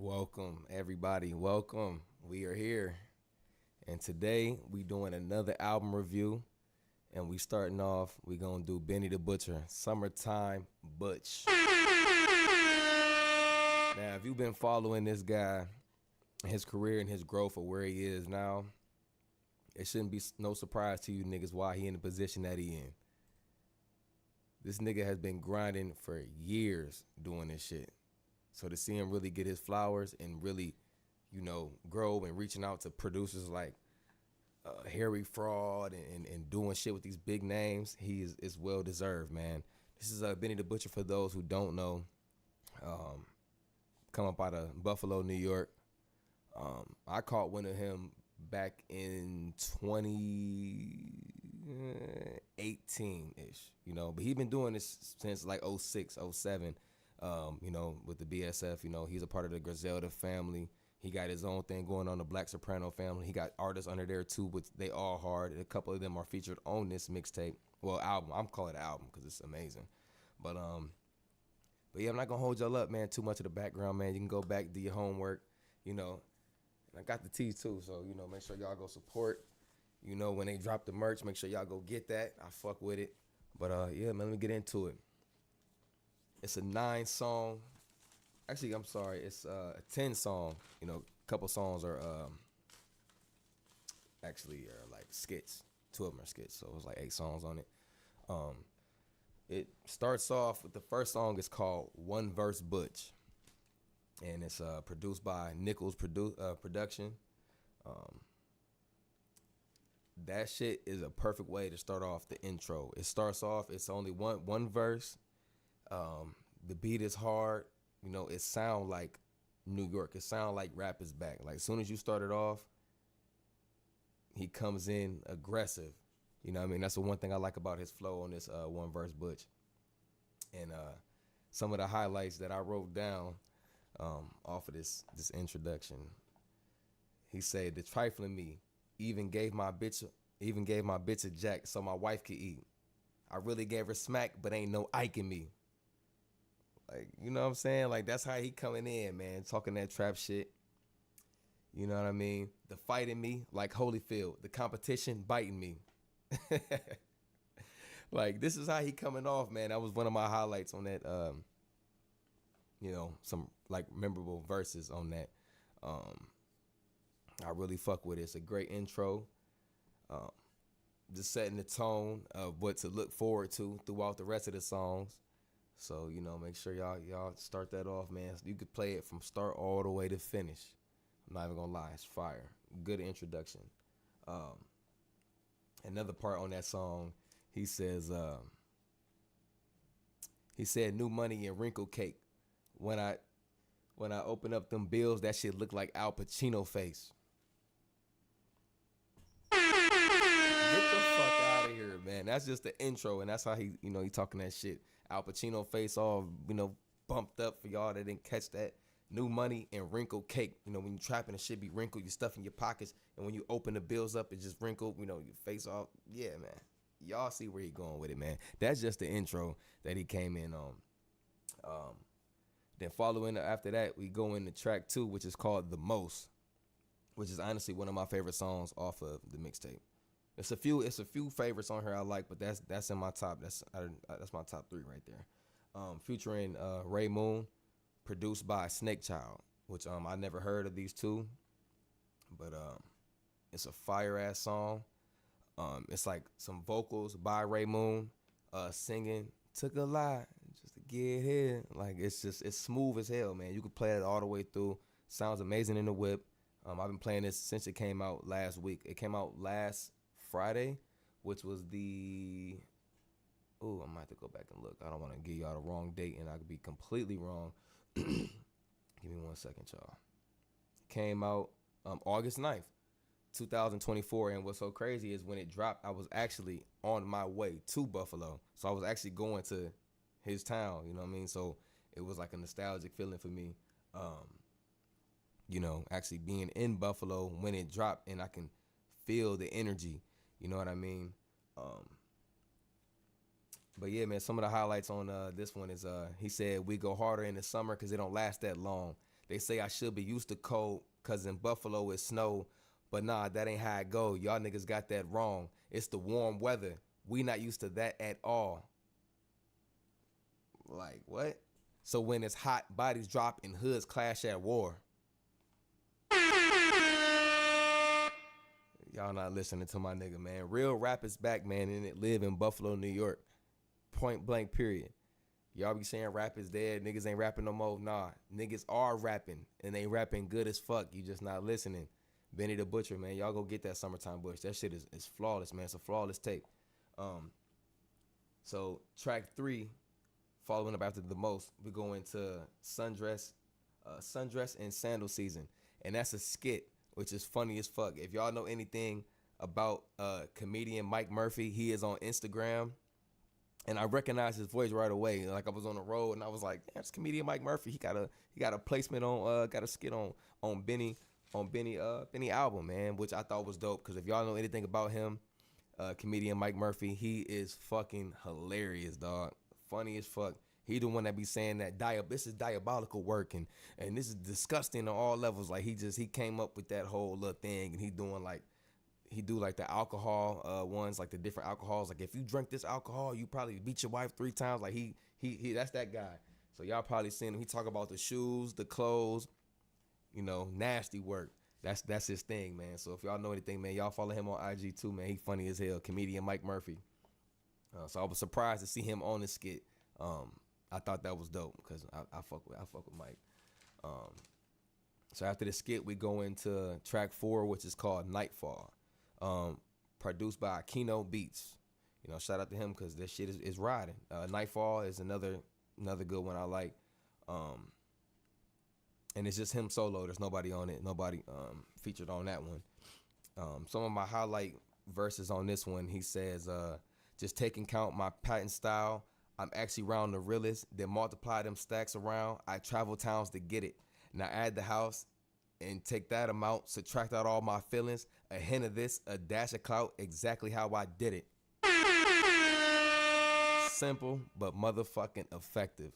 Welcome, everybody. Welcome. We are here. And today we doing another album review. And we starting off, we gonna do Benny the Butcher, Summertime Butch. Now, if you've been following this guy, his career and his growth of where he is now, it shouldn't be no surprise to you niggas why he in the position that he in. This nigga has been grinding for years doing this shit. So to see him really get his flowers and really, grow and reaching out to producers like Harry Fraud and doing shit with these big names, he is well deserved, man. This is Benny the Butcher for those who don't know. Come up out of Buffalo, New York. I caught wind of him back in 2018-ish, but he been doing this since like 06, 07. With the BSF, he's a part of the Griselda family. He got his own thing going on, the Black Soprano family. He got artists under there too, but they all hard. A couple of them are featured on this mixtape. Well, album. I'm calling it album because it's amazing. But yeah, I'm not gonna hold y'all up, man. Too much of the background, man. You can go back, do your homework, And I got the tees too, so make sure y'all go support. When they drop the merch, make sure y'all go get that. I fuck with it. But yeah, man, let me get into it. It's a 9-song. Actually, I'm sorry. It's a 10-song. A couple songs are actually like skits. 2 of them are skits, so it's like 8 songs on it. It starts off with the first song is called One Verse Butch, and it's produced by Nichols Production. That shit is a perfect way to start off the intro. It starts off. It's only one verse. The beat is hard. It sound like New York. It sound like rap is back. Like as soon as you start it off, he comes in aggressive. That's the one thing I like about his flow on this One Verse Butch. And some of the highlights that I wrote down off of this introduction. He said, "The trifling me even gave my bitch a jack so my wife could eat. I really gave her smack, but ain't no Ike in me." Like, you know what I'm saying? Like, that's how he coming in, man. Talking that trap shit. You know what I mean? The fight in me, like Holyfield. The competition biting me. Like, this is how he coming off, man. That was one of my highlights on that, some, like, memorable verses on that. I really fuck with it. It's a great intro. Just setting the tone of what to look forward to throughout the rest of the songs. So, make sure y'all start that off, man. You could play it from start all the way to finish. I'm not even gonna lie, it's fire. Good introduction. Another part on that song, he says, he said, "New money and wrinkle cake. When I open up them bills, that shit look like Al Pacino face." Get the fuck out of here, man. That's just the intro, and that's how he talking that shit. Al Pacino face all, bumped up for y'all that didn't catch that. New money and wrinkle cake. When you trapping, the shit be wrinkled. You stuff in your pockets, and when you open the bills up, it's just wrinkled. Your face all. Yeah, man. Y'all see where he going with it, man. That's just the intro that he came in on. Then following after that, we go into track 2, which is called The Most, which is honestly one of my favorite songs off of the mixtape. It's a few favorites on here I like, but that's in my top. That's my top 3 right there. Featuring Ray Moon, produced by Snake Child, which I never heard of these two, but it's a fire ass song. It's like some vocals by Ray Moon, singing "Took a lot just to get here." Like it's smooth as hell, man. You could play it all the way through. Sounds amazing in the whip. I've been playing this since it came out last week. It came out last Friday, which was the... Ooh, I might have to go back and look. I don't want to give y'all the wrong date, and I could be completely wrong. Give me 1 second, y'all. It came out August 9th, 2024, and what's so crazy is when it dropped, I was actually on my way to Buffalo. So I was actually going to his town, you know what I mean? So it was like a nostalgic feeling for me, actually being in Buffalo when it dropped, and I can feel the energy. You know what I mean? But yeah, man, some of the highlights on this one is he said, "We go harder in the summer because it don't last that long. They say I should be used to cold, cause in Buffalo it's snow. But nah, that ain't how it go. Y'all niggas got that wrong. It's the warm weather. We not used to that at all. Like, what? So when it's hot, bodies drop and hoods clash at war. Y'all not listening to my nigga, man. Real rap is back, man, and it live in Buffalo, New York. Point blank, period. Y'all be saying rap is dead, niggas ain't rapping no more. Nah, niggas are rapping, and they rapping good as fuck. You just not listening. Benny the Butcher, man. Y'all go get that Summertime Bush. That shit is flawless, man. It's a flawless tape. So track 3, following up after the most, we go into sundress and sandal season, and that's a skit, which is funny as fuck. If y'all know anything about comedian Mike Murphy, he is on Instagram, and I recognized his voice right away. Like I was on the road, and I was like, "That's comedian Mike Murphy." He got a placement on got a skit on Benny album, man, which I thought was dope. Because if y'all know anything about him, comedian Mike Murphy, he is fucking hilarious, dog. Funny as fuck. He the one that be saying that this is diabolical work and this is disgusting on all levels. Like he came up with that whole little thing, and he do like the alcohol ones, like the different alcohols. Like if you drink this alcohol, you probably beat your wife 3 times. Like he that's that guy. So y'all probably seen him. He talk about the shoes, the clothes, nasty work. That's his thing, man. So if y'all know anything, man, y'all follow him on IG too, man. He funny as hell. Comedian Mike Murphy. So I was surprised to see him on the skit. I thought that was dope because I fuck with Mike. So after the skit, we go into track 4, which is called Nightfall, produced by Kino Beats. Shout out to him because this shit is riding. Nightfall is another good one I like. And it's just him solo. There's nobody on it. Nobody featured on that one. Some of my highlight verses on this one, he says, just taking count my patent style. I'm actually round the realest. Then multiply them stacks around. I travel towns to get it. Now add the house and take that amount. Subtract out all my feelings. A hint of this, a dash of clout. Exactly how I did it. Simple, but motherfucking effective.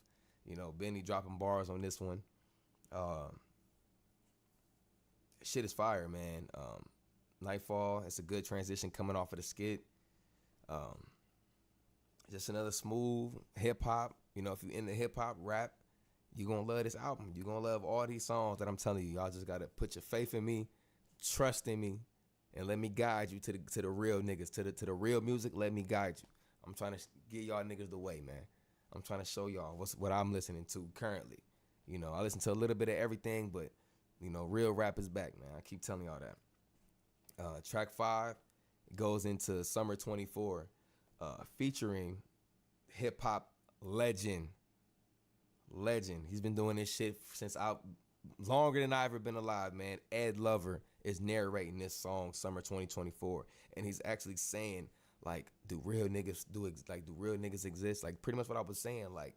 Benny dropping bars on this one. Shit is fire, man. Nightfall, it's a good transition coming off of the skit. Just another smooth hip hop. If you into hip hop rap, you gonna love this album. You gonna love all these songs that I'm telling you. Y'all just gotta put your faith in me, trust in me, and let me guide you to the real niggas, to the real music. Let me guide you. I'm trying to get y'all niggas the way, man. I'm trying to show y'all what I'm listening to currently. I listen to a little bit of everything, but real rap is back, man. I keep telling y'all that. Track 5 goes into Summer 24. Featuring hip hop legend. He's been doing this shit since longer than I ever been alive, man. Ed Lover is narrating this song, Summer 2024, and he's actually saying, like, do real niggas exist? Like, pretty much what I was saying. Like,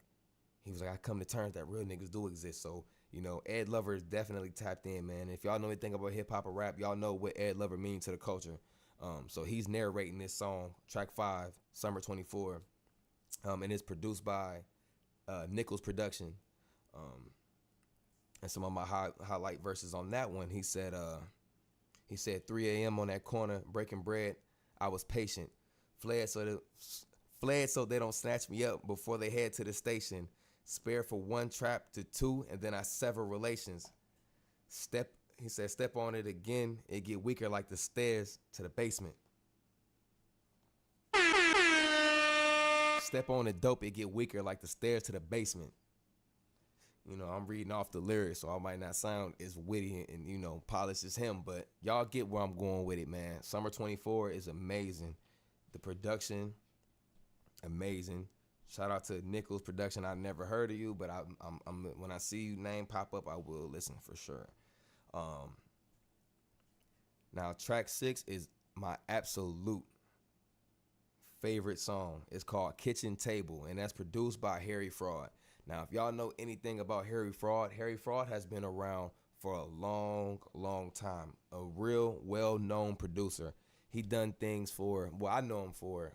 he was like, I come to terms that real niggas do exist. So, Ed Lover is definitely tapped in, man. If y'all know anything about hip hop or rap, y'all know what Ed Lover means to the culture. So he's narrating this song, track 5, Summer 24, and it's produced by Nichols Production. And some of my highlight verses on that one, he said 3 a.m. on that corner breaking bread. I was patient, fled so they don't snatch me up before they head to the station. Spare for 1 trap to 2, and then I sever relations. He said, step on it again, it get weaker like the stairs to the basement. Step on it dope, it get weaker like the stairs to the basement. I'm reading off the lyrics, so I might not sound as witty and, polished as him, but y'all get where I'm going with it, man. Summer 24 is amazing. The production, amazing. Shout out to Nichols Production. I never heard of you, but I'm when I see your name pop up, I will listen for sure. Now track 6 is my absolute favorite song. It's called Kitchen Table, and that's produced by Harry Fraud. Now, if y'all know anything about Harry Fraud has been around for a long time. A real well-known producer. He done things I know him for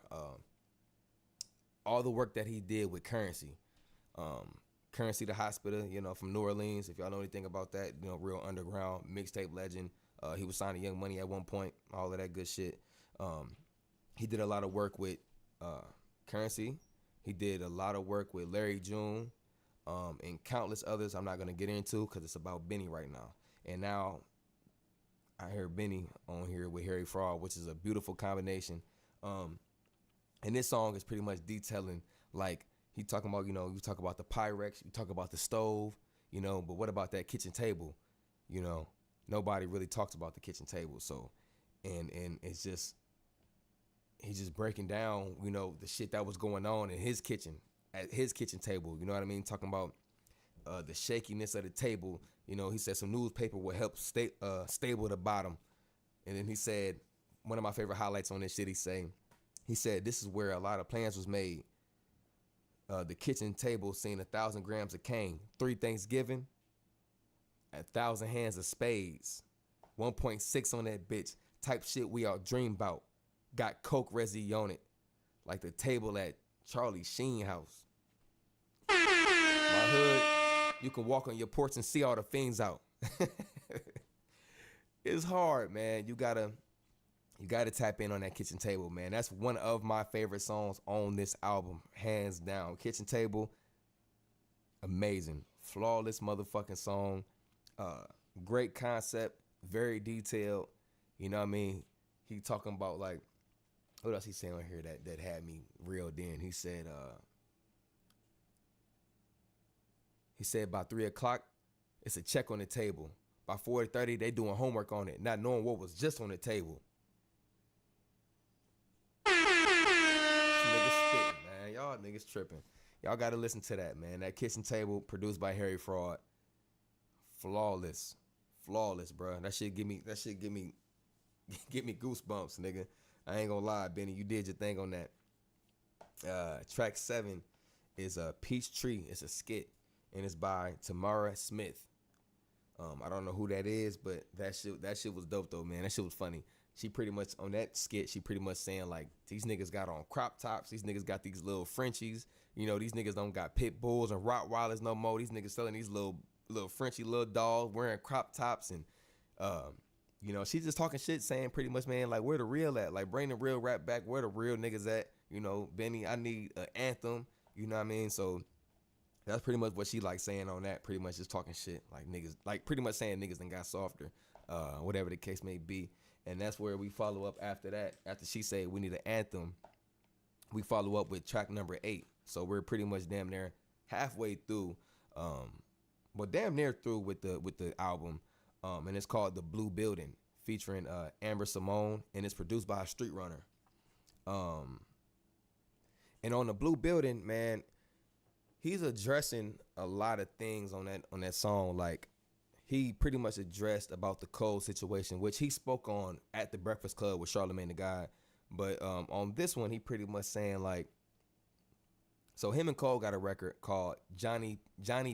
all the work that he did with Currency. Currency the Hospital, from New Orleans. If y'all know anything about that, real underground mixtape legend. He was signing Young Money at one point, all of that good shit. He did a lot of work with Currency. He did a lot of work with Larry June, and countless others I'm not going to get into because it's about Benny right now. And now I hear Benny on here with Harry Fraud, which is a beautiful combination. And this song is pretty much detailing, like, he talking about, you talk about the Pyrex, you talk about the stove, but what about that kitchen table? Nobody really talks about the kitchen table. So, and it's just, he's just breaking down, the shit that was going on in his kitchen, at his kitchen table. You know what I mean? Talking about the shakiness of the table. He said some newspaper will help stable the bottom. And then he said, one of my favorite highlights on this shit, he said, this is where a lot of plans was made. The kitchen table seen 1,000 grams of cane, 3 Thanksgiving, 1,000 hands of spades, 1.6 on that bitch, type shit we all dream about. Got coke resi on it, like the table at Charlie Sheen house. My hood, you can walk on your porch and see all the fiends out. It's hard, man. You gotta tap in on that kitchen table, man. That's one of my favorite songs on this album, hands down. Kitchen Table, amazing, flawless motherfucking song. Great concept, very detailed. You know what I mean? He talking about, like, what else he saying on here that had me reeled in? He said by 3 o'clock, it's a check on the table. By 4:30, they doing homework on it, not knowing what was just on the table. Niggas spitting, man. Y'all niggas tripping. Y'all gotta listen to that, man. That Kitchen Table, produced by Harry Fraud. Flawless, bro. That shit give me goosebumps, nigga. I ain't gonna lie, Benny. You did your thing on that. Track 7 is a Peach Tree. It's a skit, and it's by Tamara Smith. I don't know who that is, but that shit was dope though, man. That shit was funny. She pretty much on that skit, she pretty much saying, like, these niggas got on crop tops. These niggas got these little Frenchies. These niggas don't got pit bulls and Rottweilers no more. These niggas selling these little Frenchy little dogs wearing crop tops. And, she's just talking shit, saying pretty much, man, like, where the real at? Like, bring the real rap back. Where the real niggas at? Benny, I need an anthem. You know what I mean? So that's pretty much what she like saying on that. Pretty much just talking shit. Like, niggas, like, pretty much saying niggas done got softer. Whatever the case may be. And that's where we follow up after that. After she said we need an anthem, we follow up with track number 8. So we're pretty much damn near halfway through, damn near through with the album. And it's called The Blue Building, featuring Amber Simone, and it's produced by a street runner. And on The Blue Building, man, he's addressing a lot of things on that song. Like, he pretty much addressed about the Cole situation, which he spoke on at the Breakfast Club with Charlamagne the God. But on this one, he pretty much saying, like, so him and Cole got a record called Johnny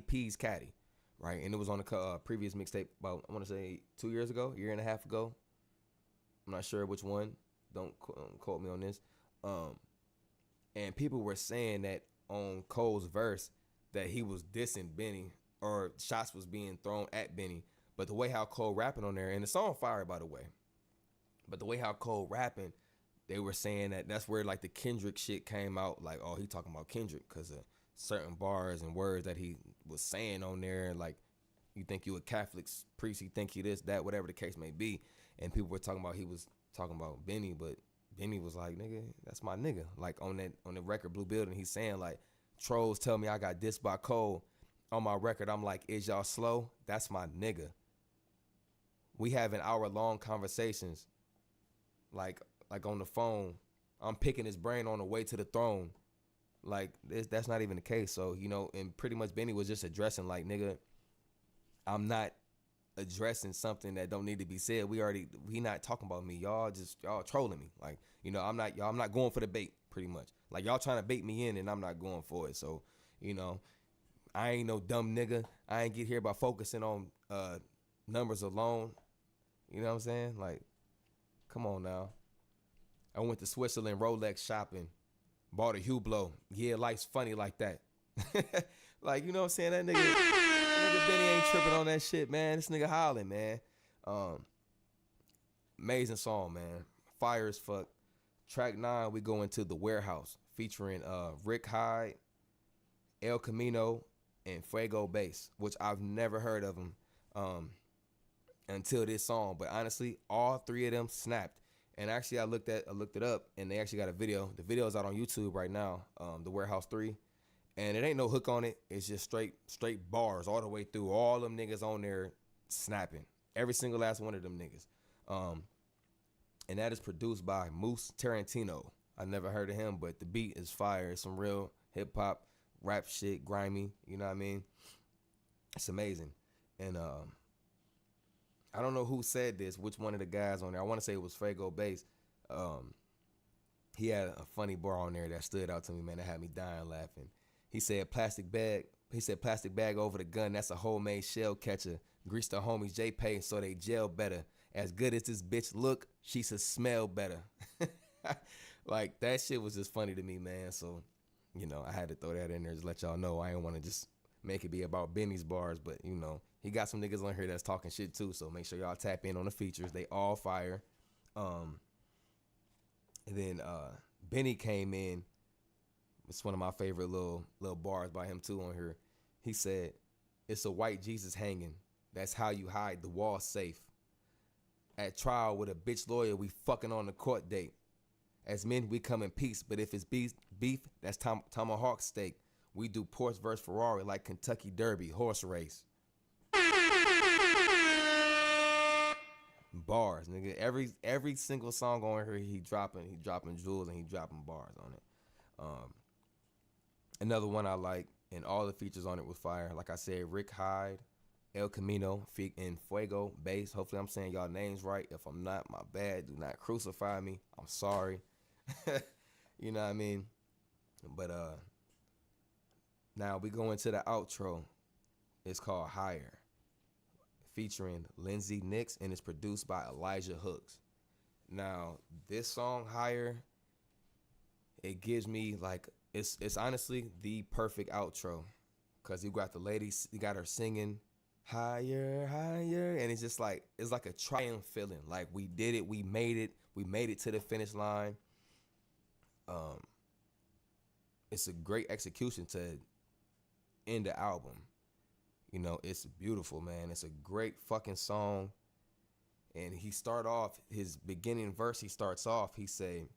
P's Caddy, right? And it was on the previous mixtape about, I want to say, 2 years ago, year and a half ago. I'm not sure which one. Don't quote me on this. And people were saying that on Cole's verse that he was dissing Benny, or shots was being thrown at Benny. But the way how Cole rapping on there, and the song fire, by the way, but the way how Cole rapping, they were saying that that's where, like, the Kendrick shit came out. Like, oh, he talking about Kendrick because of certain bars and words that he was saying on there. Like, you think you a Catholic priest, you think you this, that, whatever the case may be. And people were talking about he was talking about Benny, but Benny was like, nigga, that's my nigga. Like, on the record Blue Building, he's saying, like, trolls tell me I got dissed by Cole. On my record, I'm like, is y'all slow? That's my nigga. We having hour-long conversations, like on the phone. I'm picking his brain on the way to the throne. Like, that's not even the case. So, and pretty much Benny was just addressing, like, nigga, I'm not addressing something that don't need to be said. We not talking about me. Y'all trolling me. Like, I'm not going for the bait, pretty much. Like, y'all trying to bait me in and I'm not going for it. So, I ain't no dumb nigga. I ain't get here by focusing on numbers alone. You know what I'm saying? Like, come on now. I went to Switzerland Rolex shopping. Bought a Hublot. Yeah, life's funny like that. Like, you know what I'm saying? That nigga Benny ain't tripping on that shit, man. This nigga hollering, man. Um, Amazing song, man. Fire as fuck. Track 9, we go into The Warehouse, featuring Rick Hyde, El Camino, and Fuego Bass, which I've never heard of them until this song. But honestly, all three of them snapped. And actually, I looked it up, and they actually got a video. The video is out on YouTube right now. The Warehouse 3, and it ain't no hook on it. It's just straight bars all the way through. All them niggas on there snapping. Every single last one of them niggas. And that is produced by Moose Tarantino. I never heard of him, but the beat is fire. It's some real hip hop, rap shit, grimy. You know what I mean? It's amazing. And I don't know who said this, which one of the guys on there. I want to say it was Fuego Bass. He had a funny bar on there that stood out to me, man. That had me dying laughing. He said plastic bag over the gun. That's a homemade shell catcher. Grease the homies J-Pay so they gel better. As good as this bitch look, she should smell better. Like, that shit was just funny to me, man. So, you know, I had to throw that in there to let y'all know. I didn't want to just make it be about Benny's bars, but, you know, he got some niggas on here that's talking shit too, so make sure y'all tap in on the features. They all fire. And then Benny came in. It's one of my favorite little bars by him too on here. He said, "It's a white Jesus hanging. That's how you hide the wall safe. At trial with a bitch lawyer, we fucking on the court date. As men, we come in peace, but if it's beef, that's tomahawk steak. We do Porsche versus Ferrari like Kentucky Derby, horse race." Bars, nigga. Every single song on here, he dropping jewels and he dropping bars on it. Another one I like, and all the features on it was fire. Like I said, Rick Hyde, El Camino, and Fuego Bass. Hopefully I'm saying y'all names right. If I'm not, my bad. Do not crucify me. I'm sorry. You know what I mean? But now we go into the outro. It's called Higher, featuring Lindsay Nix, and it's produced by Elijah Hooks. Now, this song, Higher, it gives me like, it's honestly the perfect outro, because you got the lady, you got her singing higher, higher, and it's just like, it's like a triumph feeling. Like, we did it, we made it to the finish line. It's a great execution to end the album. You know, it's beautiful, man. It's a great fucking song. And he start off, his beginning verse, he starts off, he said,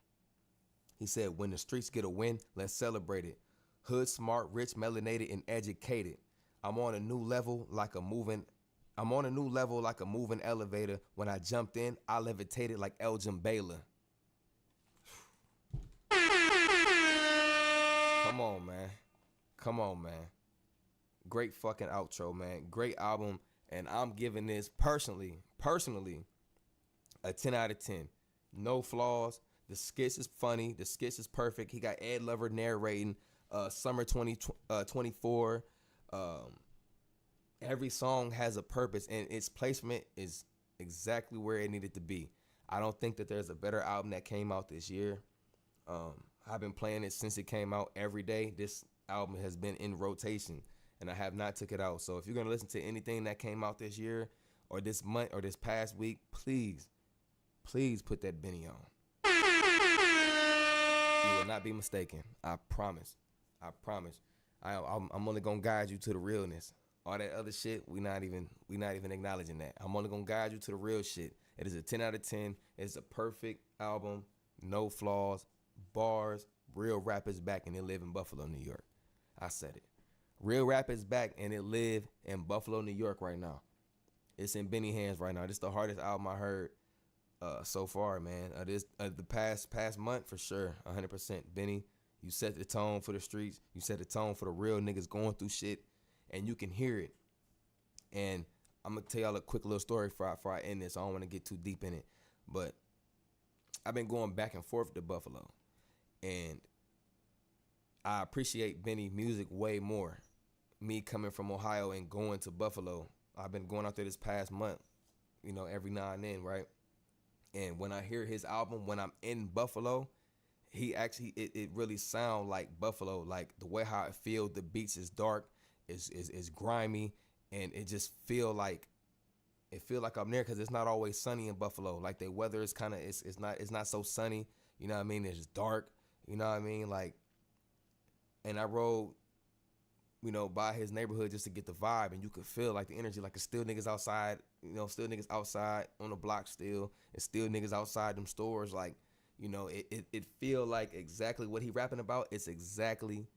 when the streets get a win, let's celebrate it. Hood smart, rich, melanated, and educated. I'm on a new level like a moving elevator. When I jumped in, I levitated like Elgin Baylor. Come on, man. Great fucking outro, man. Great album. And I'm giving this personally, a 10 out of 10. No flaws. The skits is funny. The skits is perfect. He got Ed Lover narrating. Summer 2024. Every song has a purpose, and its placement is exactly where it needed to be. I don't think that there's a better album that came out this year. I've been playing it since it came out every day. This album has been in rotation, and I have not took it out. So if you're going to listen to anything that came out this year or this month or this past week, please put that Benny on. You will not be mistaken. I promise. I'm only going to guide you to the realness. All that other shit, we not even acknowledging that. I'm only going to guide you to the real shit. It is a 10 out of 10. It's a perfect album. No flaws. Bars. Real rap is back, and it live in Buffalo, New York. I said it. Real rap is back, and it live in Buffalo, New York right now. It's in Benny hands right now. This is the hardest album I heard so far, man. The past month for sure, 100%. Benny, you set the tone for the streets. You set the tone for the real niggas going through shit, and you can hear it. And I'm gonna tell y'all a quick little story before I end this. I don't want to get too deep in it, but I've been going back and forth to Buffalo, and I appreciate Benny music way more. Me coming from Ohio and going to Buffalo, I've been going out there this past month, you know, every now and then, right? And when I hear his album, when I'm in Buffalo, he actually, it really sound like Buffalo, like the way how it feels. The beats is dark. is grimy, and it just feel like I'm there because it's not always sunny in Buffalo. Like the weather is kind of it's not so sunny. You know what I mean? It's dark. You know what I mean? Like, and I rode, by his neighborhood just to get the vibe, and you could feel like the energy, like it's still niggas outside. Still niggas outside on the block still, and still niggas outside them stores. Like, it feel like exactly what he rapping about. It's exactly,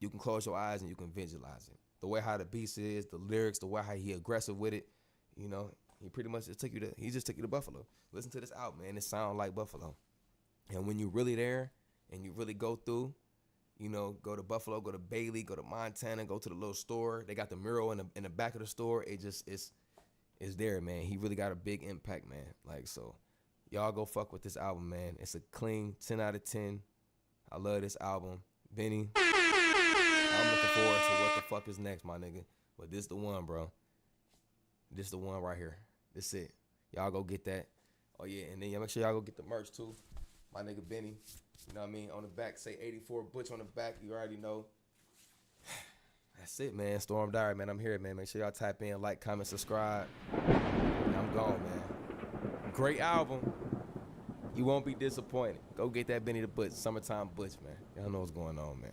you can close your eyes and you can visualize it. The way how the beats is, the lyrics, the way how he aggressive with it. He pretty much just took you to Buffalo. Listen to this album, man. It sound like Buffalo. And when you really there and you really go through, go to Buffalo, go to Bailey, go to Montana, go to the little store. They got the mural in the back of the store. It just it's there, man. He really got a big impact, man. Like, so y'all go fuck with this album, man. It's a clean 10 out of 10. I love this album. Benny, I'm looking forward to what the fuck is next, my nigga. But this the one, bro. This the one right here. This it. Y'all go get that. Oh yeah, and then y'all make sure y'all go get the merch too. My nigga Benny. You know what I mean? On the back, say 84 Butch on the back. You already know. That's it, man. Storm Diary, man. I'm here, man. Make sure y'all type in, like, comment, subscribe. And I'm gone, man. Great album. You won't be disappointed. Go get that Benny the Butch. Summertime Butch, man. Y'all know what's going on, man.